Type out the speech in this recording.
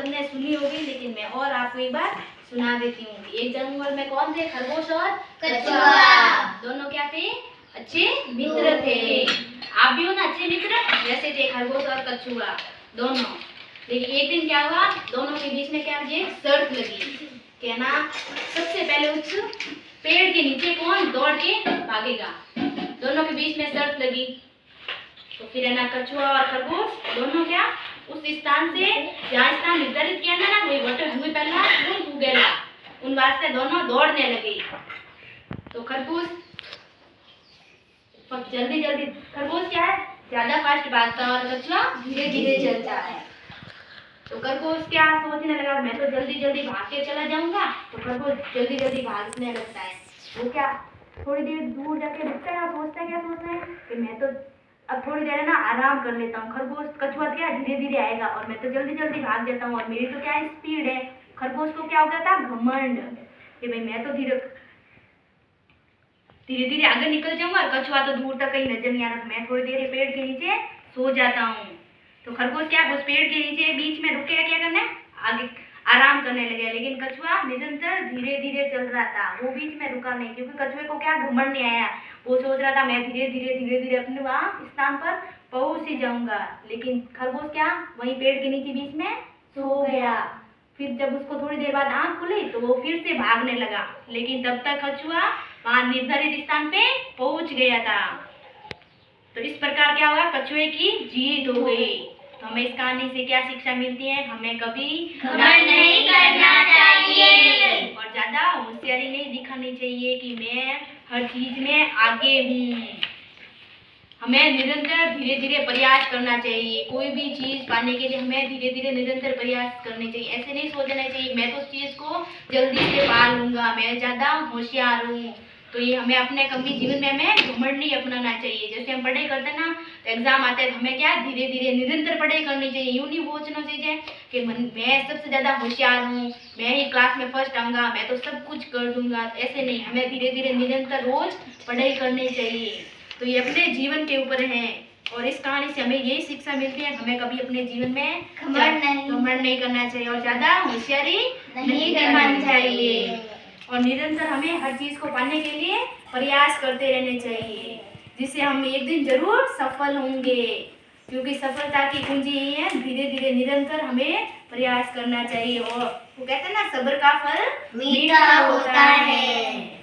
सबने सुनी होगी, लेकिन मैं और आपको एक बार सुना देती हूँ। एक जंगल में कौन थे? खरगोश और कछुआ। दोनों क्या थे? अच्छे मित्र थे। आप भी हो ना अच्छे मित्र? जैसे थे खरगोश और कछुआ दोनों। लेकिन एक दिन क्या हुआ, दोनों के बीच में क्या ये शर्त लगी कि ना सबसे पहले उस पेड़ के नीचे कौन दौड़ के भागेगा। दोनों के बीच में शर्त लगी। तो फिर है ना कछुआ और खरगोश दोनों क्या उस स्थान से जहाँ स्थान निर्धारित किया था ना वही वटे हुए पहला कौन उगेला उन वास्ते दोनों दौड़ने लगे। तो खरगोश जल्दी जल्दी, खरगोश क्या है ज्यादा फास्ट भागता है और कछुआ धीरे धीरे चलता है। तो खरगोश क्या सोचने लगा मैं तो जल्दी जल्दी भाग के चला जाऊंगा। तो खरगोश जल्दी जल्दी भागने लगता है। वो क्या थोड़ी देर दूर जाके रुकता है और सोचता है क्या सोचता है कि मैं तो अब थोड़ी देर है ना आराम कर लेता हूँ। खरगोश कछुआ क्या धीरे धीरे आएगा और मैं तो जल्दी जल्दी भाग जाता हूँ और मेरी तो क्या स्पीड है। खरगोश को क्या हो गया था घमंड कि भाई मैं तो धीरे धीरे आगे निकल जाऊंगा और कछुआ तो दूर तक कहीं नजर नहीं आ रहा। मैं थोड़ी देर पेड़ के नीचे सो जाता हूँ। तो खरगोश क्या उस पेड़ के नीचे बीच में रुक के क्या करना है आगे आराम करने लगे। लेकिन कछुआ निरंतर धीरे धीरे चल रहा था, वो बीच में रुका नहीं क्योंकि कछुए को क्या घमंड नहीं आया। वो सोच रहा था मैं धीरे धीरे अपने वहाँ स्थान पर पहुंच ही जाऊंगा। लेकिन खरगोश क्या वहीं पेड़ के नीचे बीच में सो गया। फिर जब उसको थोड़ी देर बाद आंख खुली तो वो फिर से भागने लगा। लेकिन तब तक कछुआ वहाँ निर्धारित स्थान पे पहुंच गया था। तो इस प्रकार क्या हुआ कछुए की जीत हो गई। तो हमें इस कहानी से क्या शिक्षा मिलती है? हमें कभी घमंड नहीं करना चाहिए और ज्यादा होशियारी नहीं दिखानी चाहिए कि मैं हर चीज में आगे हूँ। हमें निरंतर धीरे धीरे प्रयास करना चाहिए। कोई भी चीज पाने के लिए हमें धीरे धीरे निरंतर प्रयास करने चाहिए। ऐसे नहीं सोचना चाहिए मैं तो उस चीज को जल्दी से पा लूंगा, मैं ज्यादा होशियार हूँ। तो ये हमें अपने कभी जीवन में हमें घमंड नहीं अपनाना चाहिए। जैसे हम पढ़ाई करते हैं ना तो एग्जाम आते हैं तो हमें क्या धीरे धीरे निरंतर पढ़ाई करनी चाहिए। यूं नहीं सोचना चाहिए कि मैं सबसे ज्यादा होशियार हूँ, मैं ही क्लास में फर्स्ट आऊंगा, मैं तो सब कुछ कर दूंगा। ऐसे नहीं, हमें धीरे धीरे निरंतर रोज पढ़ाई करनी चाहिए। तो ये अपने जीवन के ऊपर है और इस कहानी से हमें यही शिक्षा मिलती है हमें कभी अपने जीवन में घमंड नहीं करना चाहिए और ज्यादा होशियारी नहीं करनी चाहिए और निरंतर हमें हर चीज को पाने के लिए प्रयास करते रहने चाहिए, जिससे हम एक दिन जरूर सफल होंगे। क्योंकि सफलता की कुंजी यही है धीरे धीरे निरंतर हमें प्रयास करना चाहिए। और वो कहते हैं ना सब्र का फल मीठा होता है।